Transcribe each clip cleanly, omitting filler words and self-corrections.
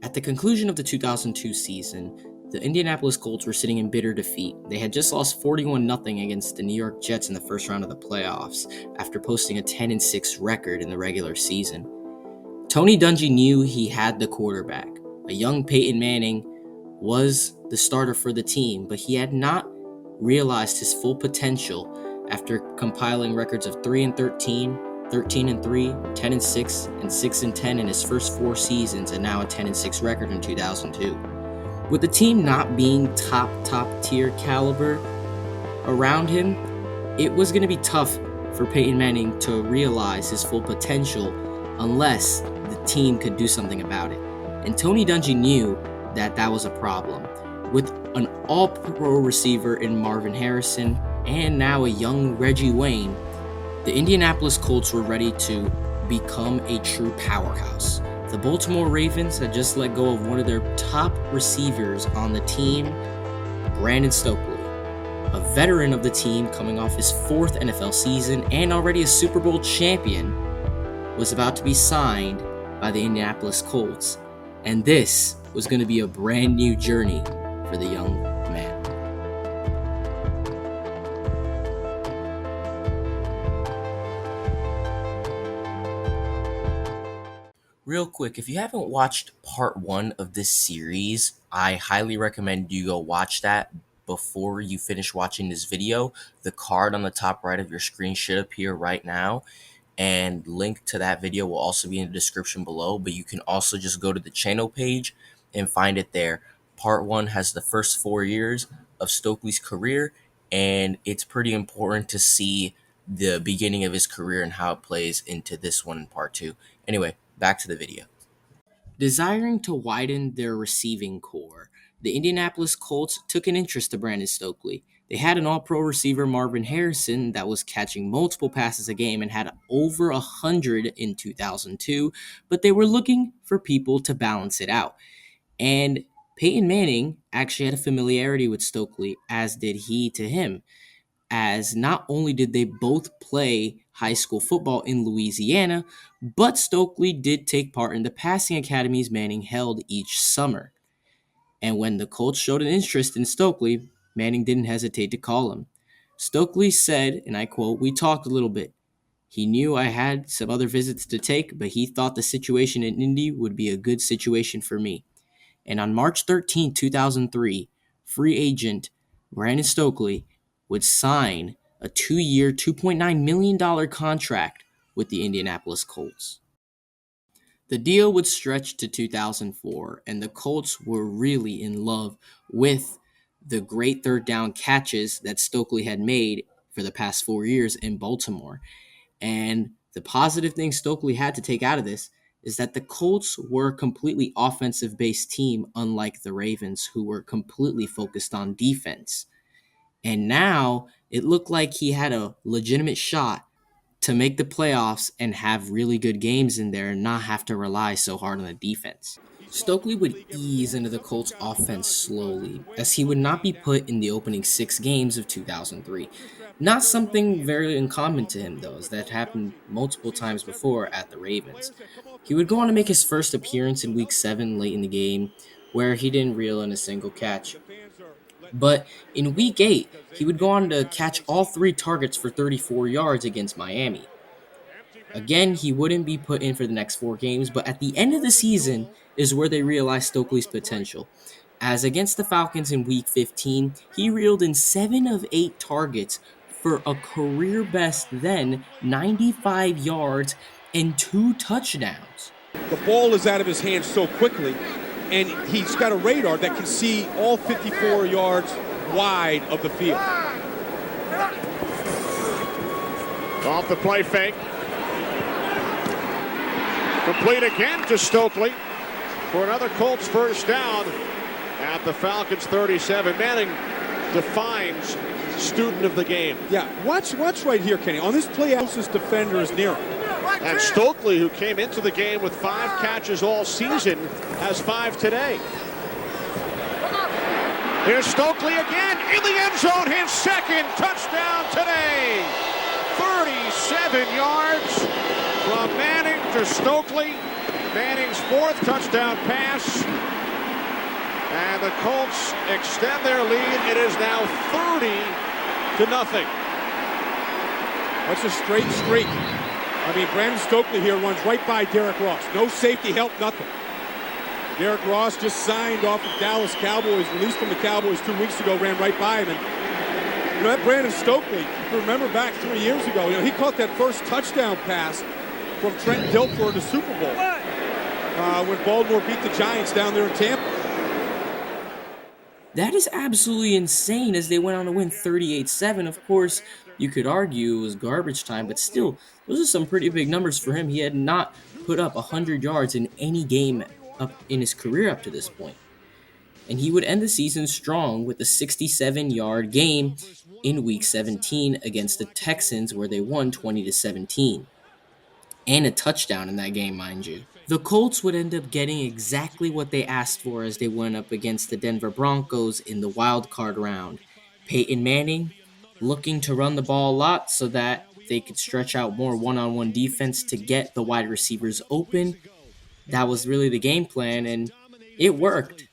At the conclusion of the 2002 season, the Indianapolis Colts were sitting in bitter defeat. They had just lost 41-0 against the New York Jets in the first round of the playoffs after posting a 10-6 record in the regular season. Tony Dungy knew he had the quarterback. A young Peyton Manning was the starter for the team, but he had not realized his full potential after compiling records of 3-13, 13-3, 10-6, and 6-10 in his first 4 seasons, and now a 10-6 record in 2002. With the team not being top tier caliber around him, it was going to be tough for Peyton Manning to realize his full potential unless the team could do something about it. And Tony Dungy knew that was a problem. With an all-pro receiver in Marvin Harrison and now a young Reggie Wayne, the Indianapolis Colts were ready to become a true powerhouse. The Baltimore Ravens had just let go of one of their top receivers on the team, Brandon Stokley, a veteran of the team coming off his 4th NFL season and already a Super Bowl champion, was about to be signed by the Indianapolis Colts. And this was going to be a brand new journey for the young man. Real quick, if you haven't watched part 1 of this series, I highly recommend you go watch that before you finish watching this video. The card on the top right of your screen should appear right now, and link to that video will also be in the description below, but you can also just go to the channel page and find it there. Part 1 has the first 4 years of Stokley's career, and it's pretty important to see the beginning of his career and how it plays into this one in part 2. Anyway, back to the video. Desiring to widen their receiving core, the Indianapolis Colts took an interest to Brandon Stokley. They had an all-pro receiver, Marvin Harrison, that was catching multiple passes a game and had over 100 in 2002, but they were looking for people to balance it out. And Peyton Manning actually had a familiarity with Stokley, as did he to him, as not only did they both play high school football in Louisiana, but Stokley did take part in the passing academies Manning held each summer. And when the Colts showed an interest in Stokley, Manning didn't hesitate to call him. Stokley said, and I quote, "We talked a little bit. He knew I had some other visits to take, but he thought the situation in Indy would be a good situation for me." And on March 13, 2003, free agent Brandon Stokley would sign a 2-year, $2.9 million contract with the Indianapolis Colts. The deal would stretch to 2004, and the Colts were really in love with the great third down catches that Stokley had made for the past 4 years in Baltimore. And the positive thing Stokley had to take out of this is that the Colts were a completely offensive-based team, unlike the Ravens, who were completely focused on defense. And now it looked like he had a legitimate shot to make the playoffs and have really good games in there and not have to rely so hard on the defense. Stokley would ease into the Colts offense slowly, as he would not be put in the opening 6 games of 2003. Not something very uncommon to him, though, as that happened multiple times before at the Ravens. He would go on to make his first appearance in Week 7 late in the game, where he didn't reel in a single catch. But in Week 8, he would go on to catch all 3 targets for 34 yards against Miami. Again, he wouldn't be put in for the next 4 games, but at the end of the season is where they realized Stokley's potential. As against the Falcons in Week 15, he reeled in 7 of 8 targets for a career best then 95 yards and 2 touchdowns. The ball is out of his hands so quickly, and he's got a radar that can see all 54 yards wide of the field. Off the play fake. Complete again to Stokley for another Colts first down at the Falcons 37. Manning defines student of the game. Yeah, watch right here, Kenny. On this play, closest defender is near him. And Stokley, who came into the game with 5 catches all season, has 5 today. Here's Stokley again in the end zone. His second touchdown today. 37 yards from Manning to Stokley. Manning's fourth touchdown pass. And the Colts extend their lead. It is now 30-0. That's a straight streak. I mean, Brandon Stokley here runs right by Derrick Ross. No safety help, nothing. Derrick Ross just signed off of Dallas Cowboys, released from the Cowboys 2 weeks ago, ran right by him. And that Brandon Stokley, if you remember back 3 years ago, he caught that first touchdown pass from Trent Dilfer in the Super Bowl when Baltimore beat the Giants down there in Tampa. That is absolutely insane as they went on to win 38-7. Of course, you could argue it was garbage time, but still, those are some pretty big numbers for him. He had not put up 100 yards in any game up in his career up to this point. And he would end the season strong with a 67-yard game in Week 17 against the Texans, where they won 20-17. And a touchdown in that game, mind you. The Colts would end up getting exactly what they asked for as they went up against the Denver Broncos in the wild card round. Peyton Manning looking to run the ball a lot so that they could stretch out more one-on-one defense to get the wide receivers open. That was really the game plan, and it worked.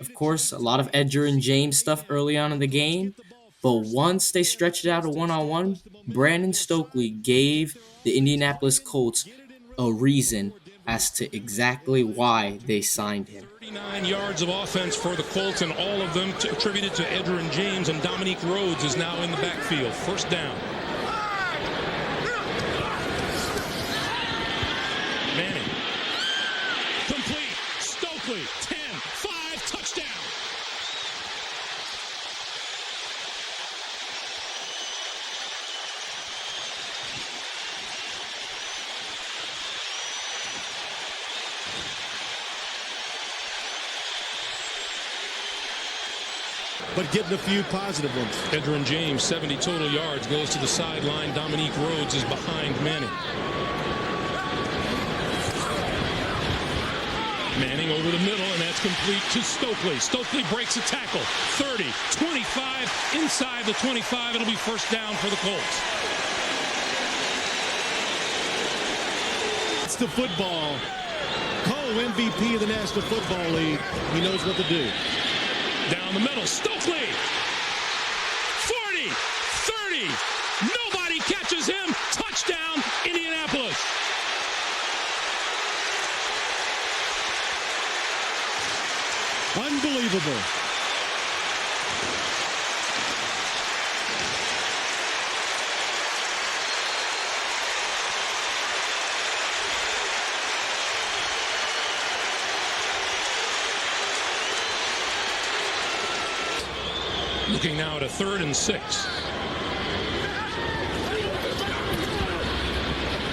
Of course, a lot of Edgerrin James stuff early on in the game, but once they stretched it out to one-on-one, Brandon Stokley gave the Indianapolis Colts a reason as to exactly why they signed him. 39 yards of offense for the Colts, and all of them attributed to Edgerrin James, and Dominique Rhodes is now in the backfield. First down. Manning. Complete. Stokley. 10-5 touchdown. But getting a few positive ones. Edgerrin James, 70 total yards, goes to the sideline. Dominique Rhodes is behind Manning. Manning over the middle, and that's complete to Stokley. Stokley breaks a tackle. 30, 25, inside the 25. It'll be first down for the Colts. It's the football. Cole, MVP of the National Football League. He knows what to do. Down the middle, Stokley. 40, 30. Nobody catches him. Touchdown, Indianapolis. Unbelievable. Looking now at a 3rd and 6.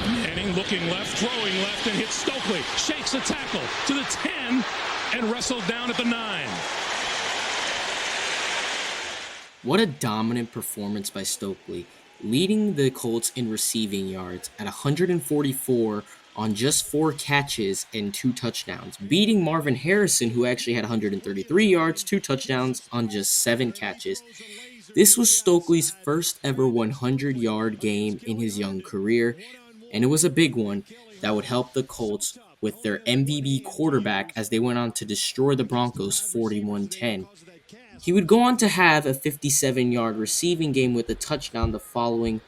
Manning looking left, throwing left, and hits Stokley. Shakes a tackle to the 10 and wrestled down at the 9. What a dominant performance by Stokley, leading the Colts in receiving yards at 144 on just 4 catches and 2 touchdowns, beating Marvin Harrison, who actually had 133 yards, 2 touchdowns on just 7 catches. This was Stokley's first ever 100-yard game in his young career, and it was a big one that would help the Colts with their MVP quarterback as they went on to destroy the Broncos 41-10. He would go on to have a 57-yard receiving game with a touchdown the following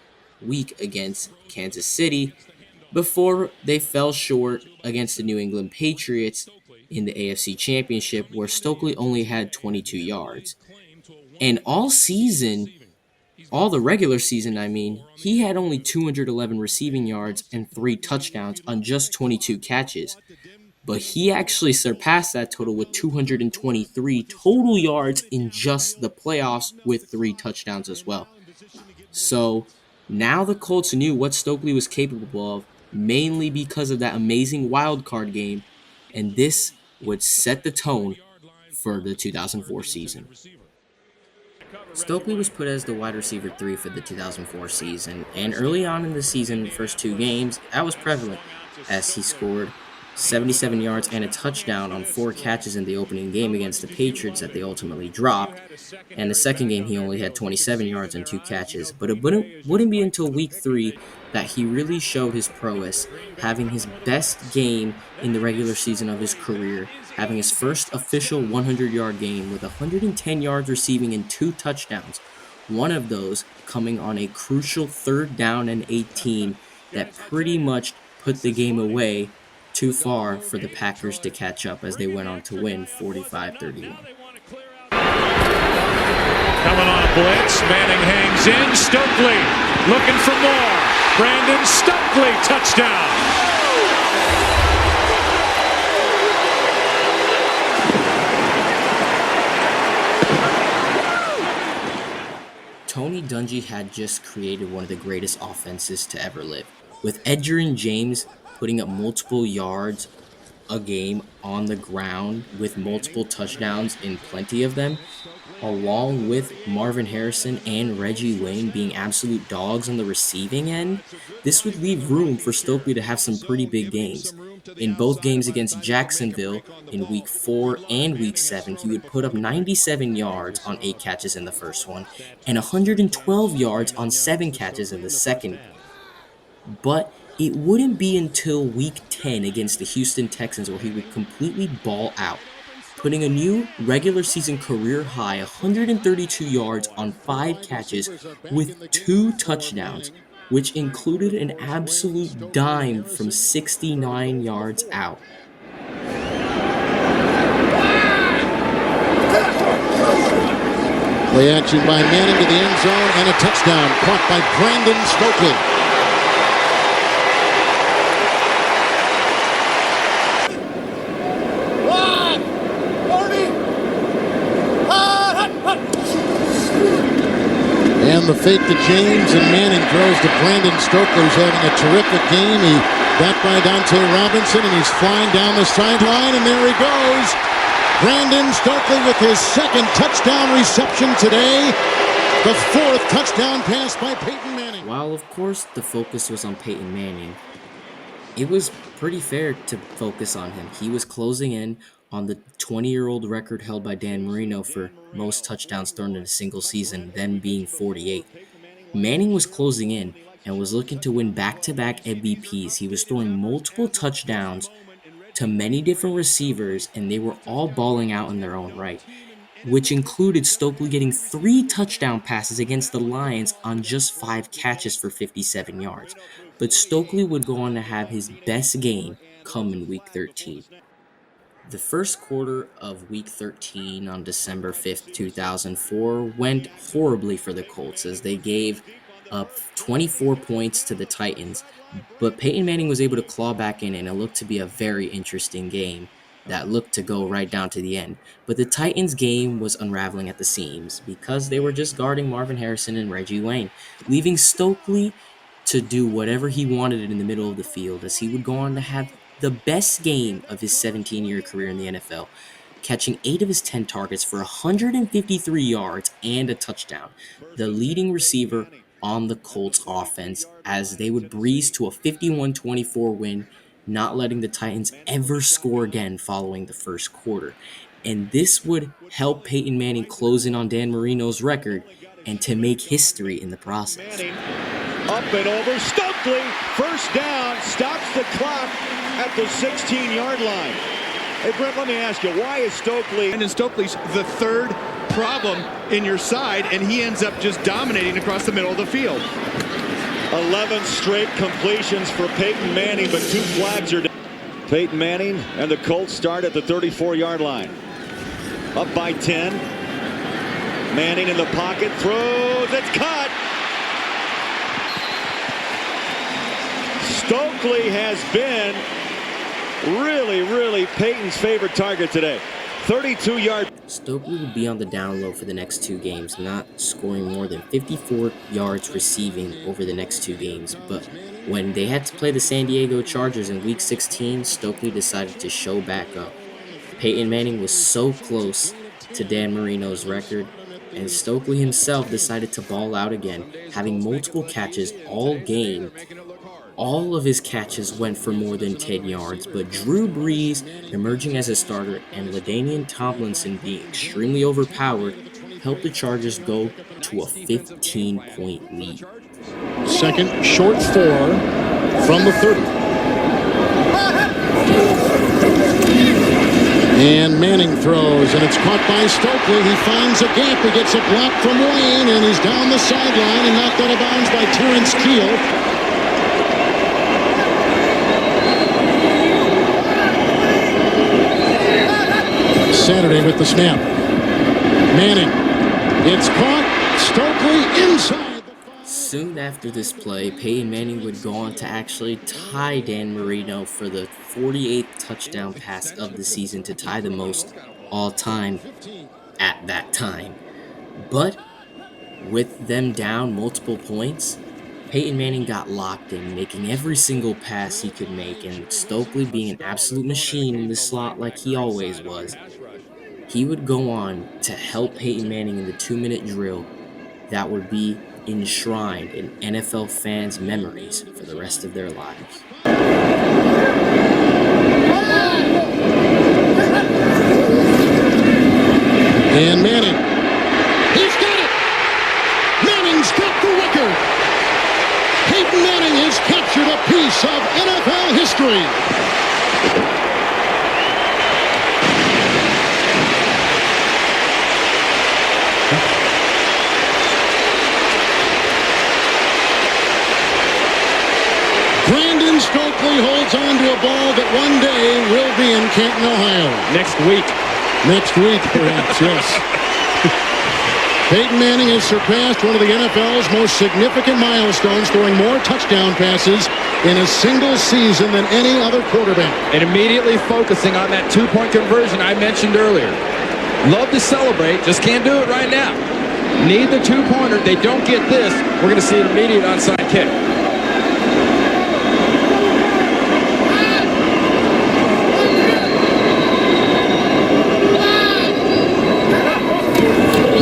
week against Kansas City, before they fell short against the New England Patriots in the AFC Championship, where Stokley only had 22 yards. And all the regular season, he had only 211 receiving yards and 3 touchdowns on just 22 catches. But he actually surpassed that total with 223 total yards in just the playoffs with 3 touchdowns as well. So now the Colts knew what Stokley was capable of, mainly because of that amazing wild card game, and this would set the tone for the 2004 season. Stokley was put as the wide receiver 3 for the 2004 season, and early on in the season, the first 2 games, that was prevalent, as he scored 77 yards and a touchdown on 4 catches in the opening game against the Patriots that they ultimately dropped. And the second game, he only had 27 yards and 2 catches. But it wouldn't be until week 3 that he really showed his prowess, having his best game in the regular season of his career, having his first official 100-yard game with 110 yards receiving and 2 touchdowns. One of those coming on a crucial 3rd down and 18 that pretty much put the game away too far for the Packers to catch up as they went on to win 45-31. Coming on a blitz, Manning hangs in, Stokley looking for more. Brandon Stokley, touchdown. Tony Dungy had just created one of the greatest offenses to ever live, with Edgerrin James putting up multiple yards a game on the ground with multiple touchdowns in plenty of them, along with Marvin Harrison and Reggie Wayne being absolute dogs on the receiving end. This would leave room for Stokley to have some pretty big games. In both games against Jacksonville in week 4 and week 7, he would put up 97 yards on 8 catches in the first one and 112 yards on 7 catches in the second. But it wouldn't be until week 10 against the Houston Texans where he would completely ball out, putting a new regular season career high 132 yards on 5 catches with 2 touchdowns, which included an absolute dime from 69 yards out. Play action by Manning to the end zone and a touchdown caught by Brandon Stokley. And the fake to James, and Manning throws to Brandon Stokley, who's having a terrific game. He backed by Dante Robinson, and he's flying down the sideline, and there he goes. Brandon Stokley with his 2nd touchdown reception today. The 4th touchdown pass by Peyton Manning. While, of course, the focus was on Peyton Manning, it was pretty fair to focus on him. He was closing in on the 20-year-old record held by Dan Marino for most touchdowns thrown in a single season, then being 48. Manning was closing in and was looking to win back-to-back MVPs. He was throwing multiple touchdowns to many different receivers, and they were all balling out in their own right, which included Stokley getting 3 touchdown passes against the Lions on just 5 catches for 57 yards. But Stokley would go on to have his best game come in Week 13. The first quarter of Week 13 on December 5th, 2004 went horribly for the Colts as they gave up 24 points to the Titans, but Peyton Manning was able to claw back in, and it looked to be a very interesting game that looked to go right down to the end. But the Titans game was unraveling at the seams because they were just guarding Marvin Harrison and Reggie Wayne, leaving Stokley to do whatever he wanted in the middle of the field, as he would go on to have the best game of his 17-year career in the NFL, catching 8 of his 10 targets for 153 yards and a touchdown, the leading receiver on the Colts offense, as they would breeze to a 51-24 win, not letting the Titans ever score again following the first quarter. And this would help Peyton Manning close in on Dan Marino's record and to make history in the process. Up and over, Stokley, first down, stops the clock at the 16-yard line. Hey, Brent, let me ask you, why is Stokley... And Stokley's the 3rd problem in your side, and he ends up just dominating across the middle of the field. 11 straight completions for Peyton Manning, but 2 flags are down. Peyton Manning and the Colts start at the 34-yard line. Up by 10. Manning in the pocket, throws, it's caught! Stokley has been really Peyton's favorite target today. 32-yard. Stokley would be on the down low for the next 2 games, not scoring more than 54 yards receiving over the next 2 games. But when they had to play the San Diego Chargers in Week 16, Stokley decided to show back up. Peyton Manning was so close to Dan Marino's record, and Stokley himself decided to ball out again, having multiple catches all game, all of his catches went for more than 10 yards, but Drew Brees emerging as a starter and LaDainian Tomlinson being extremely overpowered helped the Chargers go to a 15-point lead. Second, short 4 from the 30. And Manning throws, and it's caught by Stokley. He finds a gap. He gets a block from Wayne, and he's down the sideline and knocked out of bounds by Terrence Keel. Saturday with the snap. Manning. It's caught. Stokley inside. Soon after this play, Peyton Manning would go on to actually tie Dan Marino for the 48th touchdown pass of the season to tie the most all-time at that time. But with them down multiple points, Peyton Manning got locked in, making every single pass he could make, and Stokley being an absolute machine in the slot like he always was, he would go on to help Peyton Manning in the 2-minute drill that would be enshrined in NFL fans' memories for the rest of their lives. And Manning. He's got it! Manning's got the record! Peyton Manning has captured a piece of NFL history! Stokley holds on to a ball that one day will be in Canton, Ohio. Next week. Next week, perhaps, yes. Peyton Manning has surpassed one of the NFL's most significant milestones, throwing more touchdown passes in a single season than any other quarterback. And immediately focusing on that two-point conversion I mentioned earlier. Love to celebrate, just can't do it right now. Need the two-pointer. They don't get this, we're going to see an immediate onside kick.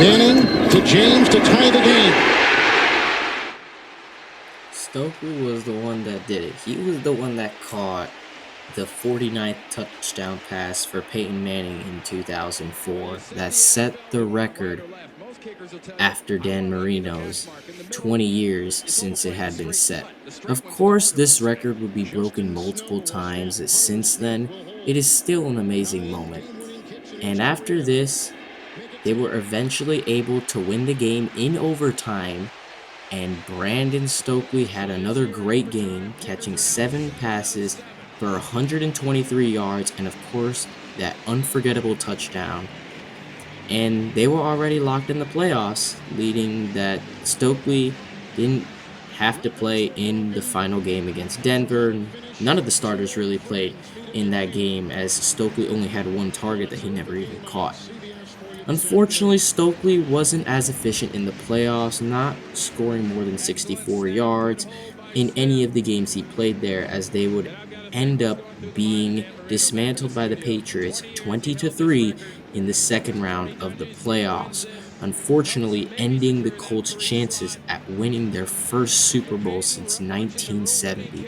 Manning to James to tie the game. Stokley was the one that did it. He was the one that caught the 49th touchdown pass for Peyton Manning in 2004 that set the record after Dan Marino's 20 years since it had been set. Of course, this record would be broken multiple times since then. It is still an amazing moment. And after this, they were eventually able to win the game in overtime, and Brandon Stokley had another great game, catching 7 passes for 123 yards and, of course, that unforgettable touchdown. And they were already locked in the playoffs, leading that Stokley didn't have to play in the final game against Denver. None of the starters really played in that game, as Stokley only had 1 target that he never even caught. Unfortunately, Stokley wasn't as efficient in the playoffs, not scoring more than 64 yards in any of the games he played there, as they would end up being dismantled by the Patriots 20-3 in the second round of the playoffs, unfortunately ending the Colts' chances at winning their first Super Bowl since 1970.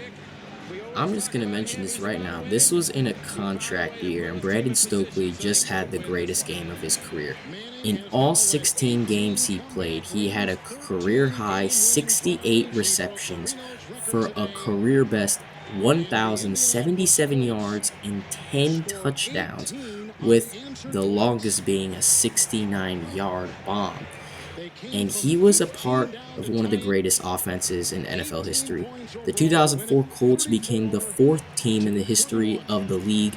I'm just going to mention this right now. This was in a contract year, and Brandon Stokley just had the greatest game of his career. In all 16 games he played, he had a career-high 68 receptions for a career-best 1,077 yards and 10 touchdowns, with the longest being a 69-yard bomb. And he was a part of one of the greatest offenses in NFL history. The 2004 Colts became the 4th team in the history of the league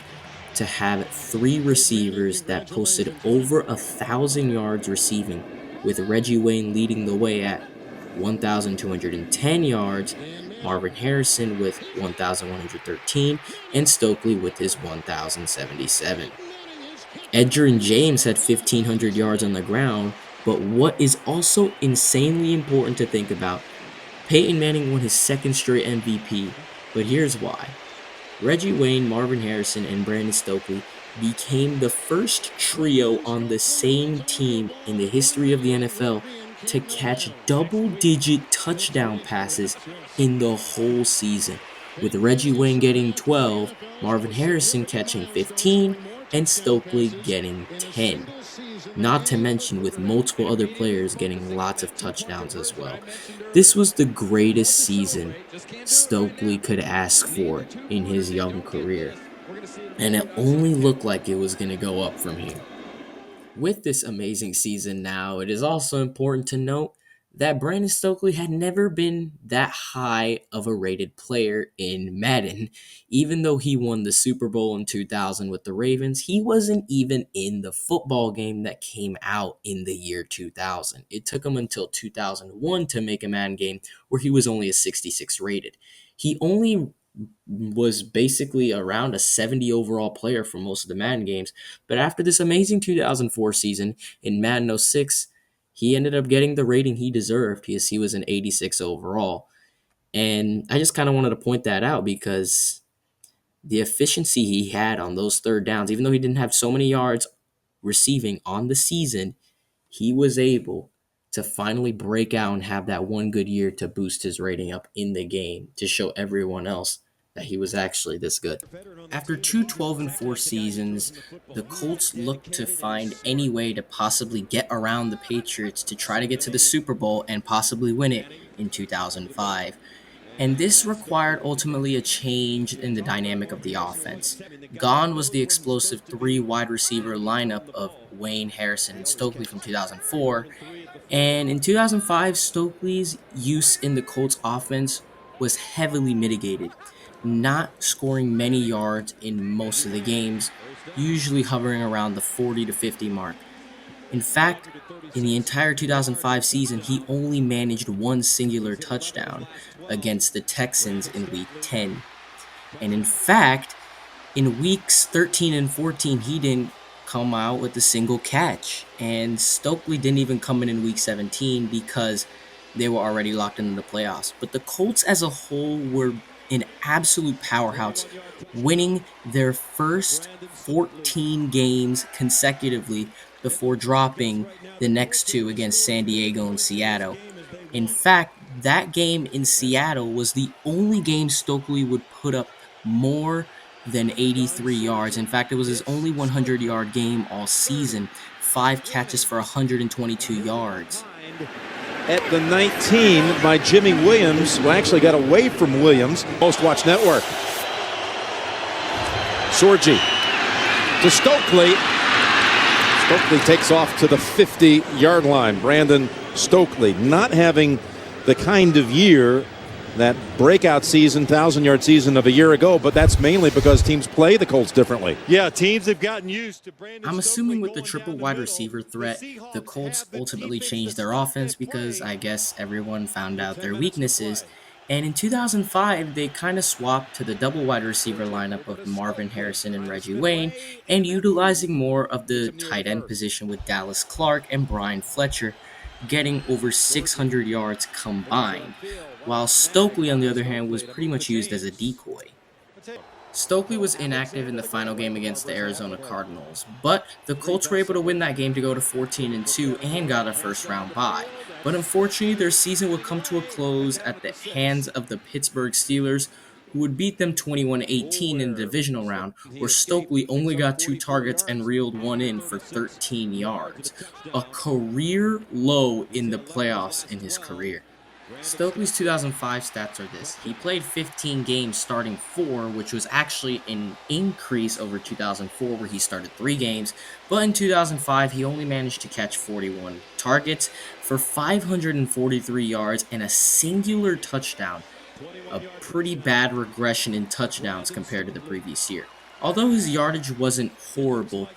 to have 3 receivers that posted over 1,000 yards receiving, with Reggie Wayne leading the way at 1,210 yards, Marvin Harrison with 1,113, and Stokley with his 1,077. Edgerrin James had 1,500 yards on the ground, but what is also insanely important to think about, Peyton Manning won his 2nd straight MVP, but here's why. Reggie Wayne, Marvin Harrison, and Brandon Stokley became the first trio on the same team in the history of the NFL to catch double-digit touchdown passes in the whole season, with Reggie Wayne getting 12, Marvin Harrison catching 15, and Stokley getting 10. Not to mention with multiple other players getting lots of touchdowns as well. This was the greatest season Stokley could ask for in his young career, and it only looked like it was going to go up from here. With this amazing season now, it is also important to note that Brandon Stokley had never been that high of a rated player in Madden. Even though he won the Super Bowl in 2000 with the Ravens, he wasn't even in the football game that came out in the year 2000. It took him until 2001 to make a Madden game where he was only a 66 rated. He only was basically around a 70 overall player for most of the Madden games. But after this amazing 2004 season in Madden 06, he ended up getting the rating he deserved because he was an 86 overall. And I just kind of wanted to point that out because the efficiency he had on those third downs, even though he didn't have so many yards receiving on the season, he was able to finally break out and have that one good year to boost his rating up in the game to show everyone else that he was actually this good. After two 12-4 seasons, the Colts looked to find any way to possibly get around the Patriots to try to get to the Super Bowl and possibly win it in 2005. And this required ultimately a change in the dynamic of the offense. Gone was the explosive three wide receiver lineup of Wayne, Harrison, and Stokley from 2004. And in 2005, Stokley's use in the Colts offense was heavily mitigated, not scoring many yards in most of the games, usually hovering around the 40 to 50 mark. In fact, in the entire 2005 season, he only managed one singular touchdown against the Texans in Week 10. And in fact, in Weeks 13 and 14, he didn't come out with a single catch. And Stokley didn't even come in Week 17 because they were already locked into the playoffs. But the Colts as a whole were an absolute powerhouse, winning their first 14 games consecutively before dropping the next two against San Diego and Seattle. In fact, that game in Seattle was the only game Stokley would put up more than 83 yards. In fact, it was his only 100-yard game all season, 5 catches for 122 yards. At the 19 by Jimmy Williams, who actually got away from Williams. Most Watch Network. Sorgi to Stokley. Stokley takes off to the 50-yard line. Brandon Stokley not having the kind of year, that breakout season, 1,000-yard season of a year ago, but that's mainly because teams play the Colts differently. Yeah, teams have gotten used to Brandon. I'm assuming with the triple wide receiver threat, the Colts ultimately changed their offense because I guess everyone found out their weaknesses. And in 2005, they kind of swapped to the double wide receiver lineup of Marvin Harrison and Reggie Wayne, and utilizing more of the tight end position with Dallas Clark and Brian Fletcher, getting over 600 yards combined, while Stokley, on the other hand, was pretty much used as a decoy. Stokley was inactive in the final game against the Arizona Cardinals, but the Colts were able to win that game to go to 14-2 and got a first-round bye. But unfortunately, their season would come to a close at the hands of the Pittsburgh Steelers, who would beat them 21-18 in the divisional round, where Stokley only got 2 targets and reeled one in for 13 yards, a career low in the playoffs in his career. Stokley's 2005 stats are this. He played 15 games starting 4, which was actually an increase over 2004 where he started 3 games, but in 2005 he only managed to catch 41 targets for 543 yards and a singular touchdown, a pretty bad regression in touchdowns compared to the previous year. Although his yardage wasn't horrible,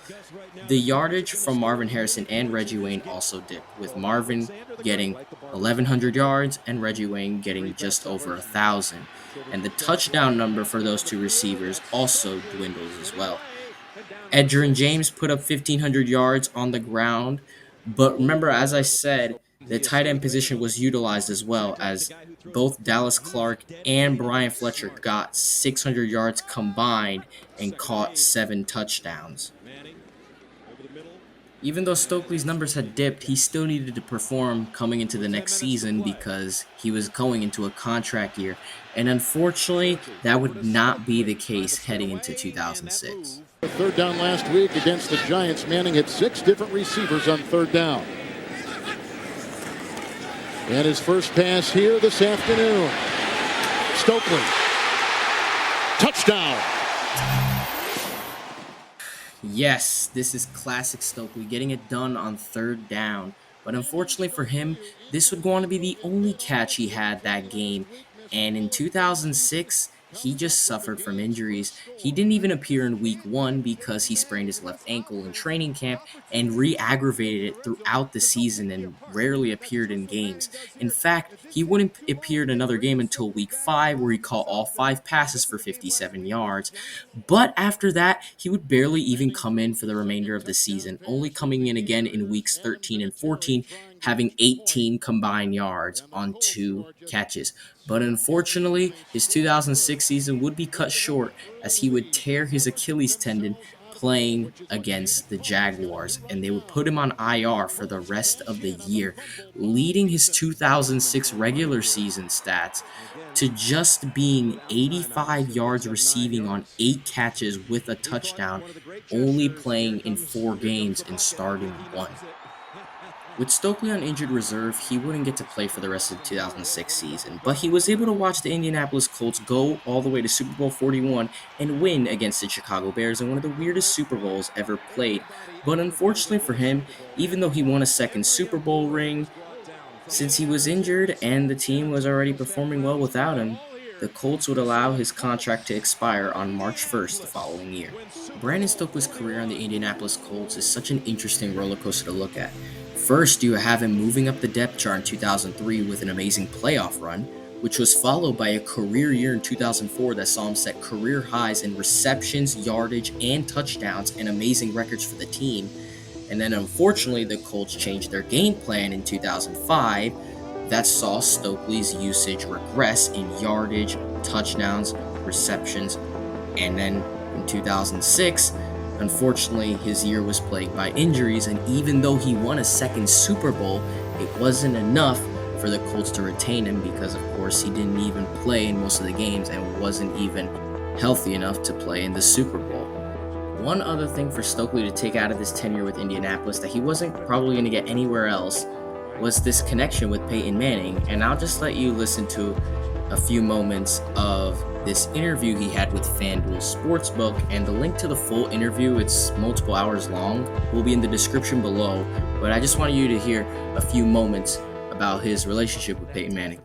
the yardage from Marvin Harrison and Reggie Wayne also dipped, with Marvin getting 1,100 yards and Reggie Wayne getting just over 1,000. And the touchdown number for those two receivers also dwindles as well. Edgerrin James put up 1,500 yards on the ground, but remember, as I said, the tight end position was utilized as well, as both Dallas Clark and Brian Fletcher got 600 yards combined and caught 7 touchdowns. Even though Stokley's numbers had dipped, he still needed to perform coming into the next season because he was going into a contract year. And unfortunately, that would not be the case heading into 2006. Third down last week against the Giants. Manning had 6 different receivers on third down. And his first pass here this afternoon. Stokley. Touchdown. Yes, this is classic Stokley, getting it done on third down. But unfortunately for him, this would go on to be the only catch he had that game. And in 2006, he just suffered from injuries. He didn't even appear in week 1 because he sprained his left ankle in training camp and re-aggravated it throughout the season and rarely appeared in games. In fact, he wouldn't appear in another game until week 5, where he caught all 5 passes for 57 yards. But after that, he would barely even come in for the remainder of the season, only coming in again in weeks 13 and 14, having 18 combined yards on 2 catches. But unfortunately, his 2006 season would be cut short as he would tear his Achilles tendon playing against the Jaguars, and they would put him on IR for the rest of the year, leading his 2006 regular season stats to just being 85 yards receiving on 8 catches with a touchdown, only playing in 4 games and starting 1. With Stokley on injured reserve, he wouldn't get to play for the rest of the 2006 season, but he was able to watch the Indianapolis Colts go all the way to Super Bowl 41 and win against the Chicago Bears in one of the weirdest Super Bowls ever played. But unfortunately for him, even though he won a second Super Bowl ring, since he was injured and the team was already performing well without him, the Colts would allow his contract to expire on March 1st the following year. Brandon Stokley's career on the Indianapolis Colts is such an interesting roller coaster to look at. First, you have him moving up the depth chart in 2003 with an amazing playoff run, which was followed by a career year in 2004 that saw him set career highs in receptions, yardage, and touchdowns, and amazing records for the team. And then unfortunately, the Colts changed their game plan in 2005 that saw Stokley's usage regress in yardage, touchdowns, receptions, and then in 2006, unfortunately, his year was plagued by injuries, and even though he won a second Super Bowl, it wasn't enough for the Colts to retain him because, of course, he didn't even play in most of the games and wasn't even healthy enough to play in the Super Bowl. One other thing for Stokley to take out of his tenure with Indianapolis that he wasn't probably going to get anywhere else was this connection with Peyton Manning, and I'll just let you listen to a few moments of this interview he had with FanDuel Sportsbook, and the link to the full interview, it's multiple hours long, will be in the description below, but I just want you to hear a few moments about his relationship with Peyton Manning.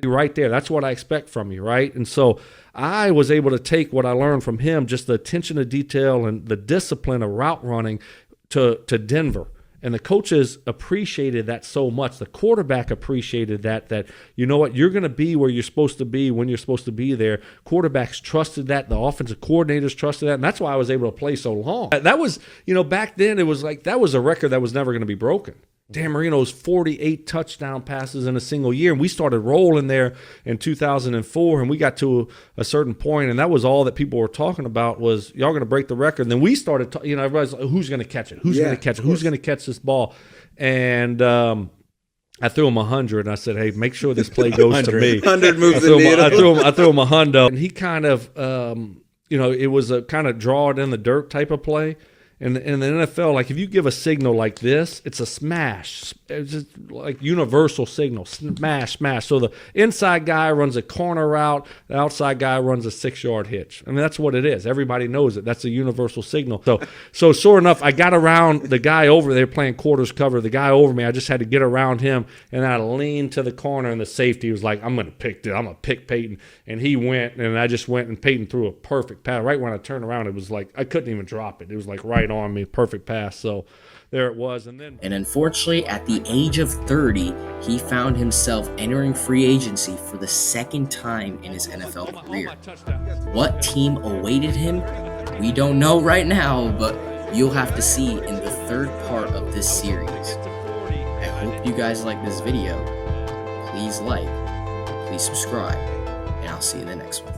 Right there, that's what I expect from you, right? And so I was able to take what I learned from him, just the attention to detail and the discipline of route running to Denver. And the coaches appreciated that so much. The quarterback appreciated that you know what, you're going to be where you're supposed to be when you're supposed to be there. Quarterbacks trusted that. The offensive coordinators trusted that. And that's why I was able to play so long. That was, back then it was like that was a record that was never going to be broken. Dan Marino's 48 touchdown passes in a single year. And we started rolling there in 2004, and we got to a certain point, and that was all that people were talking about was, y'all going to break the record. And then we started, everybody's like, who's going to catch it? Who's going to catch it? Who's going to catch this ball? And I threw him 100, and I said, hey, make sure this play goes to me. 100 moves the needle. I threw him a hundo. And he kind of, it was a kind of draw it in the dirt type of play. And in the NFL, like if you give a signal like this, it's a smash. It's just like universal signal, smash, smash. So the inside guy runs a corner route, the outside guy runs a 6-yard hitch. I mean, that's what it is. Everybody knows it. That's a universal signal. So sure enough, I got around the guy over there playing quarters cover. The guy over me, I just had to get around him, and I leaned to the corner, and the safety was like, I'm going to pick Peyton. And he went, and I just went, and Peyton threw a perfect pass. Right when I turned around, it was like I couldn't even drop it. It was like right on me, perfect pass. So there it was. And unfortunately, at the age of 30, he found himself entering free agency for the second time in his NFL career. What team awaited him? We don't know right now, but you'll have to see in the third part of this series. I hope you guys like this video. Please like, please subscribe, and I'll see you in the next one.